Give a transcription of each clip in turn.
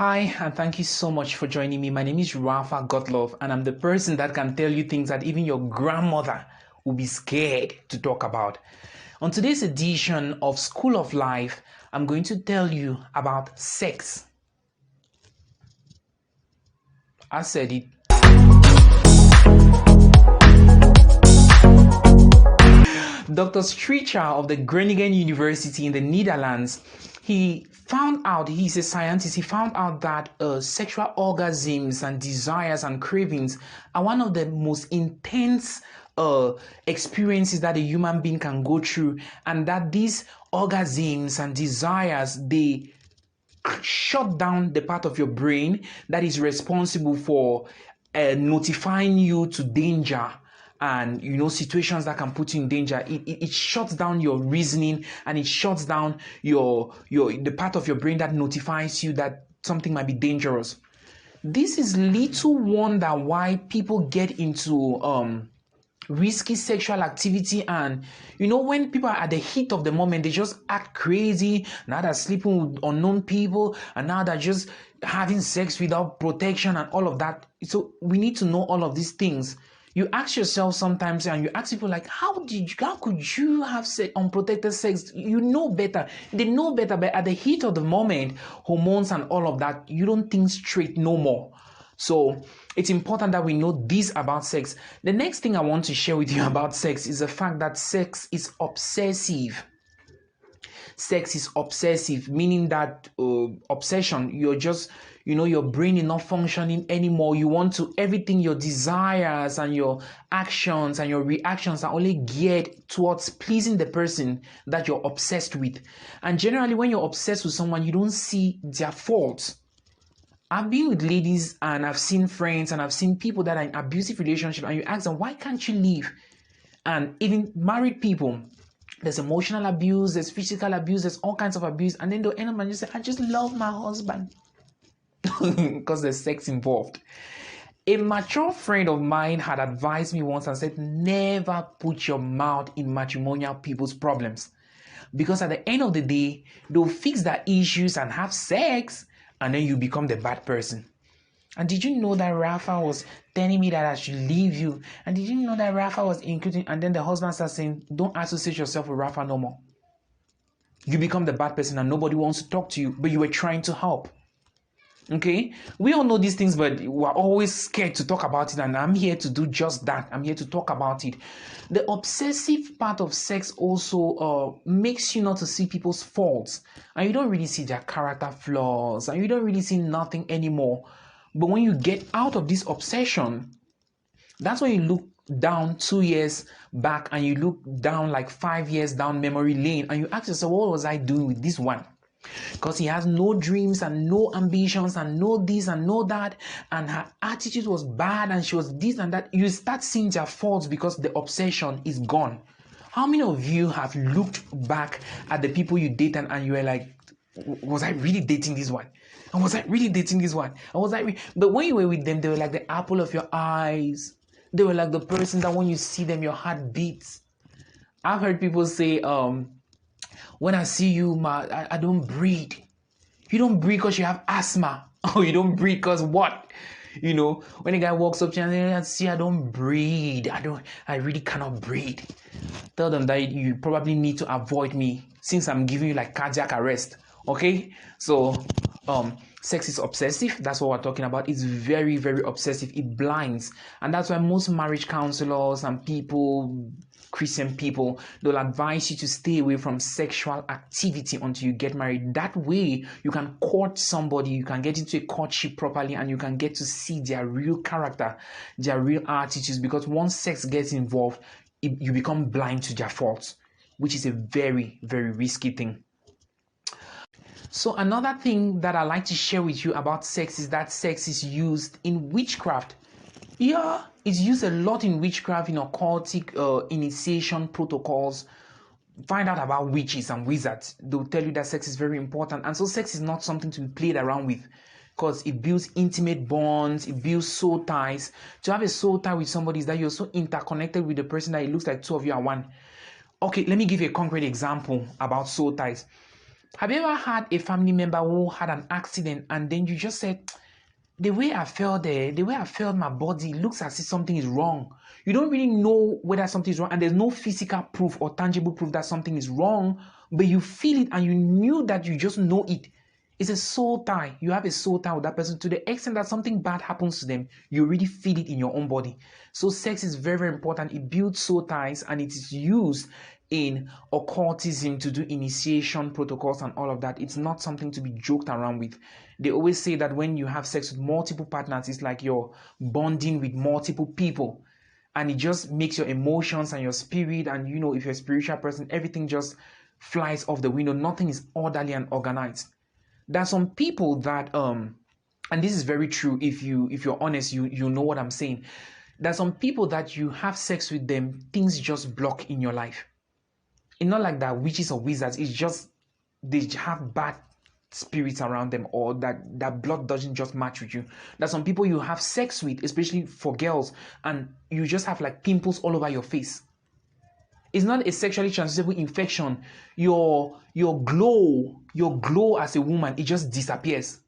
Hi, and thank you so much for joining me. My name is Rafa Gottlof, and I'm the person that can tell you things that even your grandmother will be scared to talk about. On today's edition of School of Life, I'm going to tell you about sex. I said it. Dr. Stricher of the Groningen University in the Netherlands, he's a scientist, he found out that sexual orgasms and desires and cravings are one of the most intense experiences that a human being can go through, and that these orgasms and desires, they shut down the part of your brain that is responsible for notifying you to danger and situations that can put you in danger. It shuts down your reasoning, and it shuts down the part of your brain that notifies you that something might be dangerous. This is little wonder why people get into risky sexual activity, and when people are at the heat of the moment, they just act crazy. Now they're sleeping with unknown people, and now they're just having sex without protection and all of that. So we need to know all of these things. You ask yourself sometimes, and you ask people like, how could you have unprotected sex? You know better. They know better, but at the heat of the moment, hormones and all of that, you don't think straight no more. So it's important that we know this about sex. The next thing I want to share with you about sex is the fact that sex is obsessive. Sex is obsessive, meaning that obsession, you're just, your brain is not functioning anymore. You want to, everything, your desires and your actions and your reactions are only geared towards pleasing the person that you're obsessed with. And generally, when you're obsessed with someone, you don't see their faults. I've been with ladies, and I've seen friends, and I've seen people that are in abusive relationship, and you ask them, why can't you leave? And even married people, there's emotional abuse, there's physical abuse, there's all kinds of abuse, and then they'll end up and just say, I just love my husband. Because there's sex involved. A mature friend of mine had advised me once and said, never put your mouth in matrimonial people's problems. Because at the end of the day, they'll fix their issues and have sex, and then you become the bad person. And did you know that Rafa was telling me that I should leave you? And did you know that Rafa was including? And then the husband starts saying, don't associate yourself with Rafa no more. You become the bad person and nobody wants to talk to you, but you were trying to help. Okay? We all know these things, but we're always scared to talk about it. And I'm here to do just that. I'm here to talk about it. The obsessive part of sex also makes you not to see people's faults. And you don't really see their character flaws. And you don't really see nothing anymore. But when you get out of this obsession, that's when you look down 2 years back and you look down like 5 years down memory lane and you ask yourself, what was I doing with this one? Because he has no dreams and no ambitions and no this and no that, and her attitude was bad and she was this and that. You start seeing their faults because the obsession is gone. How many of you have looked back at the people you dated and you were like, was I really dating this one? And was I really dating this one? And was I But when you were with them, they were like the apple of your eyes. They were like the person that when you see them, your heart beats. I've heard people say, when I see you, I don't breathe. You don't breathe because you have asthma. Or you don't breathe because what? When a guy walks up to you and says, see, I don't breathe. I really cannot breathe. Tell them that you probably need to avoid me since I'm giving you like cardiac arrest. Okay? So, sex is obsessive. That's what we're talking about. It's very, very obsessive. It blinds. And that's why most marriage counselors and people, Christian people, they'll advise you to stay away from sexual activity until you get married. That way, you can court somebody, you can get into a courtship properly, and you can get to see their real character, their real attitudes. Because once sex gets involved, you become blind to their faults, which is a very, very risky thing. So another thing that I like to share with you about sex is that sex is used in witchcraft. Yeah, it's used a lot in witchcraft, in occultic initiation protocols. Find out about witches and wizards. They'll tell you that sex is very important. And so sex is not something to be played around with, because it builds intimate bonds, it builds soul ties. To have a soul tie with somebody is that you're so interconnected with the person that it looks like two of you are one. Okay, let me give you a concrete example about soul ties. Have you ever had a family member who had an accident and then you just said, the way I felt there, the way I felt my body looks as if something is wrong. You don't really know whether something is wrong, and there's no physical proof or tangible proof that something is wrong, but you feel it and you knew that you just know it. It's a soul tie. You have a soul tie with that person to the extent that something bad happens to them, you really feel it in your own body. So sex is very, very important. It builds soul ties, and it is used in occultism to do initiation protocols and all of that. It's not something to be joked around with. They always say that when you have sex with multiple partners, it's like you're bonding with multiple people, and it just makes your emotions and your spirit, and if you're a spiritual person, everything just flies off the window. Nothing is orderly and organized. There are some people that and this is very true. If you're honest, you know what I'm saying. There are some people that you have sex with them, things just block in your life. It's not like that witches or wizards. It's just they have bad spirits around them, or that blood doesn't just match with you. There's some people you have sex with, especially for girls, and you just have like pimples all over your face. It's not a sexually transmissible infection. Your glow as a woman, it just disappears.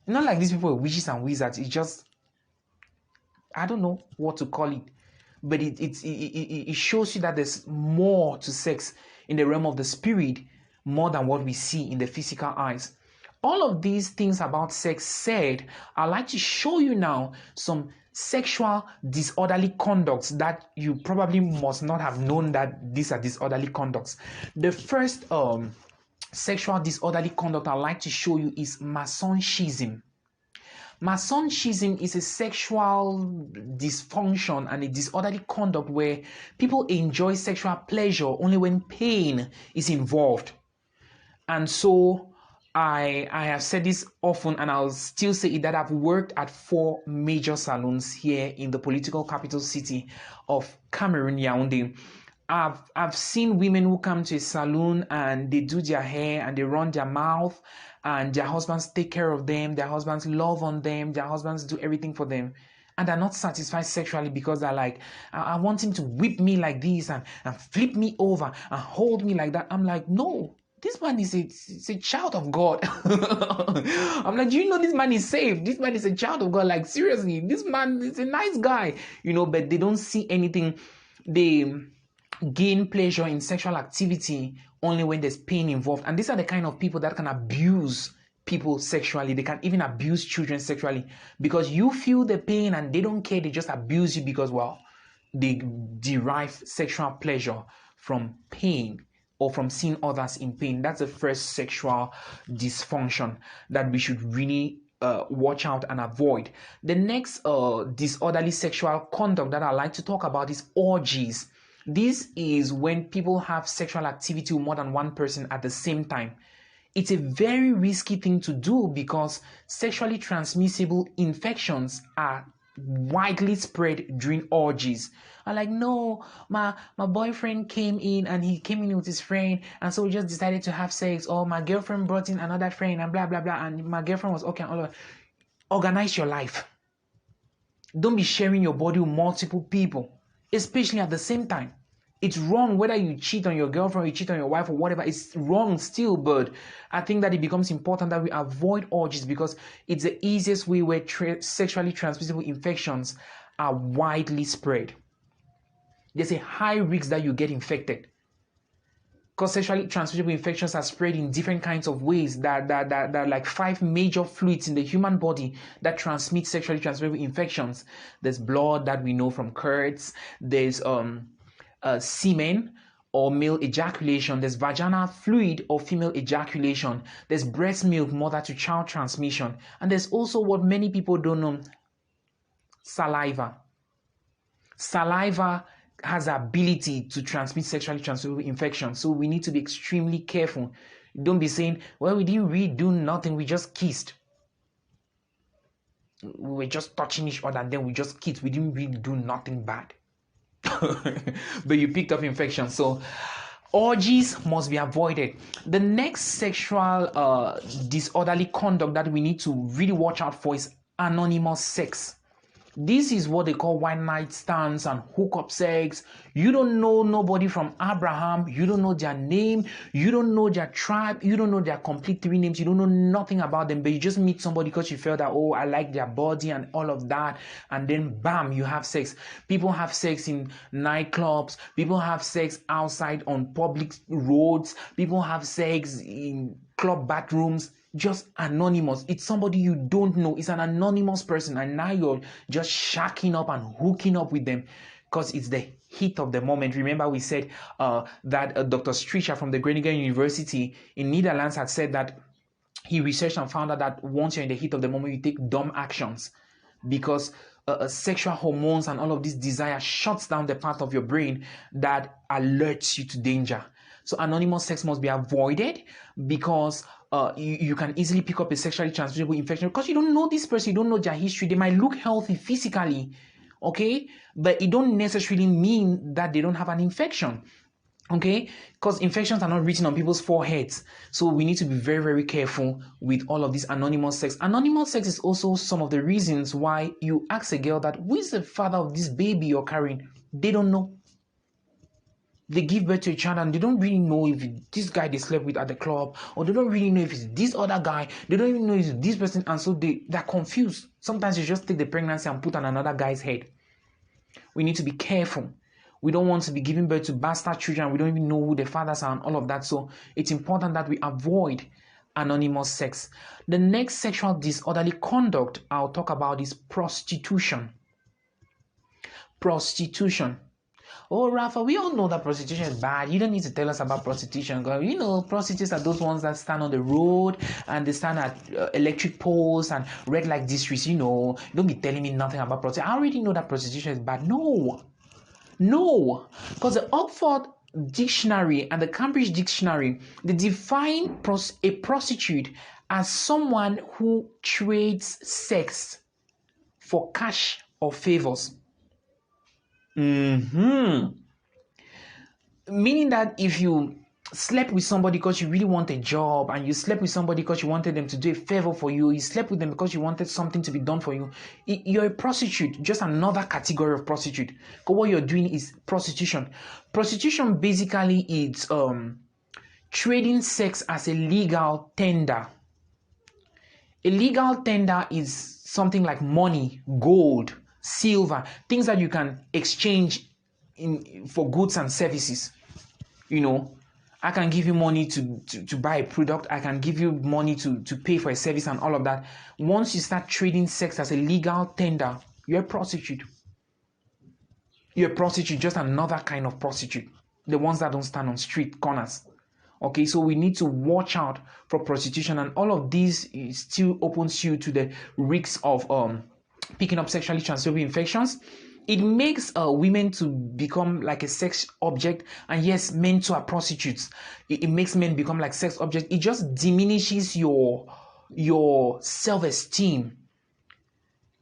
It's not like these people are witches and wizards. It's just, I don't know what to call it, but it shows you that there's more to sex in the realm of the spirit, more than what we see in the physical eyes. All of these things about sex said, I'd like to show you now some sexual disorderly conducts that you probably must not have known that these are disorderly conducts. The first sexual disorderly conduct I'd like to show you is Masonchism. Masonchism is a sexual dysfunction and a disorderly conduct where people enjoy sexual pleasure only when pain is involved. And so I have said this often, and I'll still say it, that I've worked at 4 major salons here in the political capital city of Cameroon, Yaoundé. I've seen women who come to a salon and they do their hair and they run their mouth, and their husbands take care of them, their husbands love on them, their husbands do everything for them, and they're not satisfied sexually because they're like, I want him to whip me like this and flip me over and hold me like that. I'm like, no, this man is a child of God. I'm like, do you know this man is saved? This man is a child of God. Like, seriously, this man is a nice guy, but they don't see anything. They gain pleasure in sexual activity only when there's pain involved. And these are the kind of people that can abuse people sexually. They can even abuse children sexually because you feel the pain and they don't care. They just abuse you because, well, they derive sexual pleasure from pain or from seeing others in pain. That's the first sexual dysfunction that we should really watch out and avoid. The next disorderly sexual conduct that I like to talk about is orgies. This is when people have sexual activity with more than one person at the same time. It's a very risky thing to do because sexually transmissible infections are widely spread during orgies. I'm like, no, my boyfriend came in and he came in with his friend, and so we just decided to have sex, or my girlfriend brought in another friend and blah blah blah, and my girlfriend was okay and all of that. Organize your life. Don't be sharing your body with multiple people, especially at the same time. It's wrong whether you cheat on your girlfriend or you cheat on your wife or whatever. It's wrong still, but I think that it becomes important that we avoid orgies because it's the easiest way where sexually transmissible infections are widely spread. There's a high risk that you get infected because sexually transmissible infections are spread in different kinds of ways. That are like 5 major fluids in the human body that transmit sexually transmissible infections. There's blood that we know from curds. There's semen or male ejaculation. There's vaginal fluid or female ejaculation. There's breast milk, mother to child transmission. And there's also what many people don't know, saliva. Saliva has the ability to transmit sexually transmissible infections. So we need to be extremely careful. Don't be saying, well, we didn't really do nothing. We just kissed. We were just touching each other and then we just kissed. We didn't really do nothing bad. But you picked up infection. So orgies must be avoided. The next sexual disorderly conduct that we need to really watch out for is anonymous sex. This is what they call one night stands and hookup sex. You don't know nobody from Abraham. You don't know their name. You don't know their tribe. You don't know their complete 3 names. You don't know nothing about them, but you just meet somebody because you felt that, oh, I like their body and all of that. And then bam, you have sex. People have sex in nightclubs. People have sex outside on public roads. People have sex in club bathrooms. Just anonymous. It's somebody you don't know. It's an anonymous person, and now you're just shacking up and hooking up with them because it's the heat of the moment. Remember, we said that Dr. Streicher from the Groningen University in Netherlands had said that he researched and found out that once you're in the heat of the moment, you take dumb actions because sexual hormones and all of this desire shuts down the part of your brain that alerts you to danger. So anonymous sex must be avoided because you can easily pick up a sexually transmissible infection because you don't know this person, you don't know their history. They might look healthy physically, okay, but it don't necessarily mean that they don't have an infection, okay, because infections are not written on people's foreheads. So we need to be very, very careful with all of this anonymous sex. Anonymous sex is also some of the reasons why you ask a girl that, who is the father of this baby you're carrying? They don't know. They give birth to a child and they don't really know if it's this guy they slept with at the club, or they don't really know if it's this other guy. They don't even know if it's this person, and so they're confused. Sometimes you just take the pregnancy and put on another guy's head. We need to be careful. We don't want to be giving birth to bastard children. We don't even know who the fathers are and all of that. So it's important that we avoid anonymous sex. The next sexual disorderly conduct I'll talk about is prostitution. Prostitution. Oh, Rafa, we all know that prostitution is bad. You don't need to tell us about prostitution. You know, prostitutes are those ones that stand on the road and they stand at electric poles and red light districts. You know, don't be telling me nothing about prostitution. I already know that prostitution is bad. No, because the Oxford Dictionary and the Cambridge Dictionary, they define a prostitute as someone who trades sex for cash or favors. Meaning that if you slept with somebody because you really want a job, and you slept with somebody because you wanted them to do a favor for you, you slept with them because you wanted something to be done for you, you're a prostitute, just another category of prostitute. Because what you're doing is prostitution. Prostitution basically is trading sex as a legal tender. A legal tender is something like money, gold, silver, things that you can exchange for goods and services. You know, I can give you money to buy a product. I can give you money to pay for a service and all of that. Once you start trading sex as a legal tender, you're a prostitute. You're a prostitute, just another kind of prostitute. The ones that don't stand on street corners. Okay, so we need to watch out for prostitution, and all of these still opens you to the risks of picking up sexually transmissible infections. It makes women to become like a sex object, and yes, men too are prostitutes. It makes men become like sex objects. It just diminishes your self-esteem,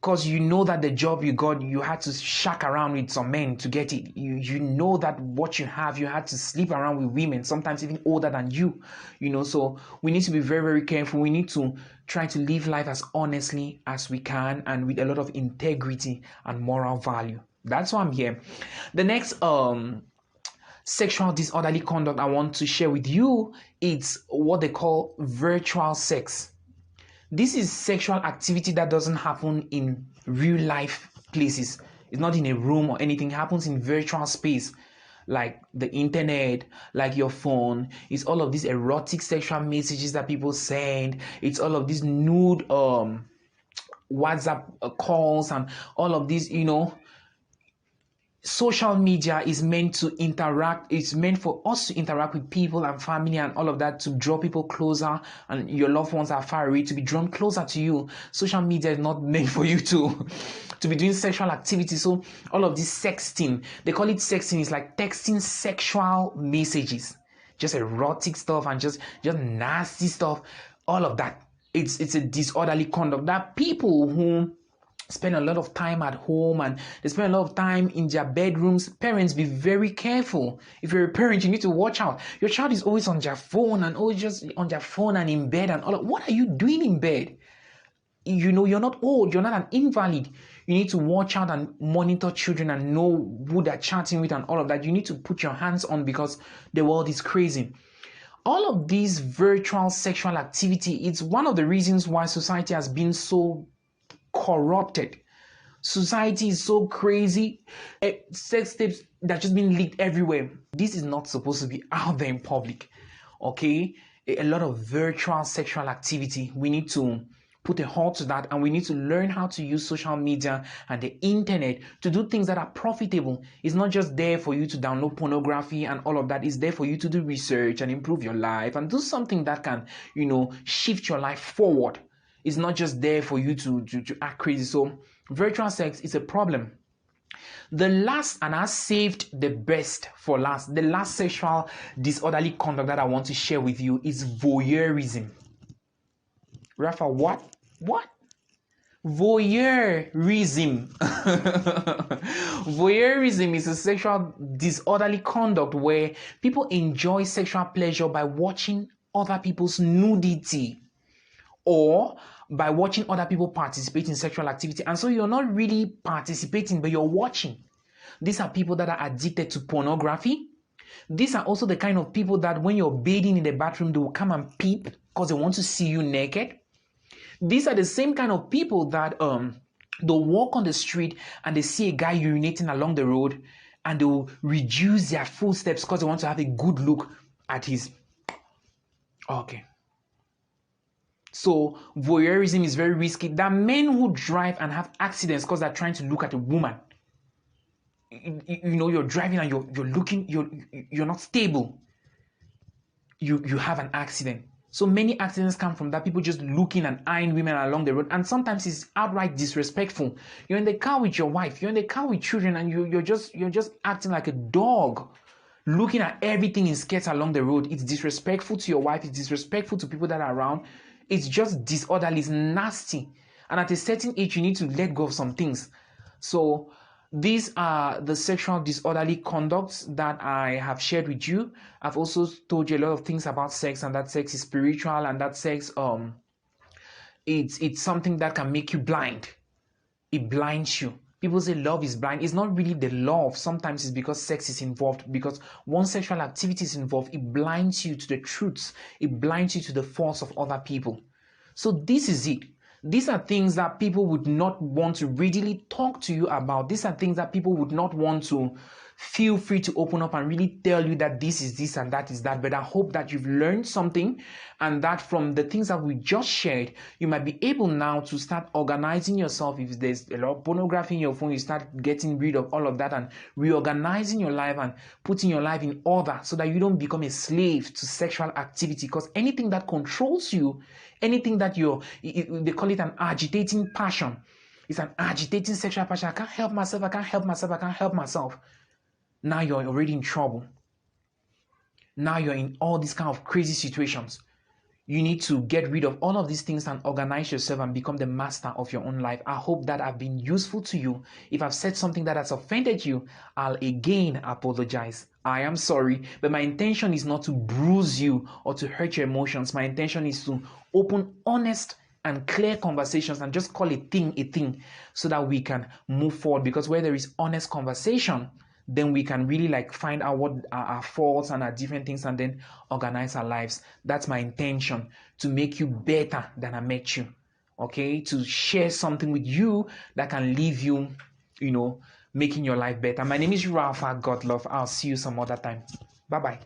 because you know that the job you got, you had to shack around with some men to get it. You know that what you have, you had to sleep around with women, sometimes even older than you, you know. So we need to be very, very careful. We need to try to live life as honestly as we can and with a lot of integrity and moral value. That's why I'm here. The next sexual disorderly conduct I want to share with you is what they call virtual sex. This is sexual activity that doesn't happen in real life places. It's not in a room or anything. It happens in virtual space, like the internet, like your phone. It's all of these erotic sexual messages that people send. It's all of these nude WhatsApp calls and all of these, you know. Social media is meant to interact. It's meant for us to interact with people and family and all of that, to draw people closer, and your loved ones are far away to be drawn closer to you. Social media is not meant for you to be doing sexual activity. So all of this sexting, they call it sexting, is like texting sexual messages, just erotic stuff and just nasty stuff. All of that, it's a disorderly conduct that people who spend a lot of time at home and they spend a lot of time in their bedrooms. Parents, be very careful. If you're a parent, you need to watch out. Your child is always on their phone and always just on their phone and in bed and all of. What are you doing in bed? You know, you're not old, you're not an invalid. You need to watch out and monitor children and know who they're chatting with and all of that. You need to put your hands on because the world is crazy. All of these virtual sexual activity, it's one of the reasons why society has been so corrupted. Society is so crazy. Sex tapes that just been leaked everywhere. This is not supposed to be out there in public. Okay? A lot of virtual sexual activity. We need to put a halt to that, and we need to learn how to use social media and the internet to do things that are profitable. It's not just there for you to download pornography and all of that. It's there for you to do research and improve your life and do something that can, shift your life forward. It's not just there for you to act crazy. So virtual sex is a problem. The last, and I saved the best for last, the last sexual disorderly conduct that I want to share with you is voyeurism. Rafa, what? What? Voyeurism. Voyeurism is a sexual disorderly conduct where people enjoy sexual pleasure by watching other people's nudity or by watching other people participate in sexual activity. And so you're not really participating, but you're watching. These are people that are addicted to pornography. These are also the kind of people that when you're bathing in the bathroom, they will come and peep because they want to see you naked. These are the same kind of people that they'll walk on the street and they see a guy urinating along the road and they'll reduce their footsteps because they want to have a good look at his... Okay. So voyeurism is very risky. There are men who drive and have accidents because they're trying to look at a woman. You're driving and you're looking, you're not stable. You have an accident. So many accidents come from that. People just looking and eyeing women along the road, and sometimes it's outright disrespectful. You're in the car with your wife, you're in the car with children, and you're just acting like a dog, looking at everything in skirts along the road. It's disrespectful to your wife. It's disrespectful to people that are around. It's just disorderly. It's nasty. And at a certain age, you need to let go of some things. So these are the sexual disorderly conducts that I have shared with you. I've also told you a lot of things about sex, and that sex is spiritual, and that sex it's something that can make you blind. It blinds you. People say love is blind. It's not really the love. Sometimes it's because sex is involved, because once sexual activity is involved, it blinds you to the truths. It blinds you to the faults of other people. So this is it. These are things that people would not want to readily talk to you about. These are things that people would not want to feel free to open up and really tell you that this is this and that is that. But I hope that you've learned something, and that from the things that we just shared, you might be able now to start organizing yourself. If there's a lot of pornography in your phone, you start getting rid of all of that and reorganizing your life and putting your life in order so that you don't become a slave to sexual activity. Because anything that controls you, anything that they call it an agitating passion. It's an agitating sexual passion. I can't help myself. I can't help myself. I can't help myself. Now you're already in trouble. Now you're in all these kind of crazy situations. You need to get rid of all of these things and organize yourself and become the master of your own life. I hope that I've been useful to you. If I've said something that has offended you, I'll again apologize. I am sorry, but my intention is not to bruise you or to hurt your emotions. My intention is to open honest and clear conversations and just call a thing so that we can move forward. Because where there is honest conversation, then we can really find out what are our faults and our different things and then organize our lives. That's my intention, to make you better than I met you. Okay? To share something with you that can leave you, making your life better. My name is Rafa Godlove. I'll see you some other time. Bye-bye.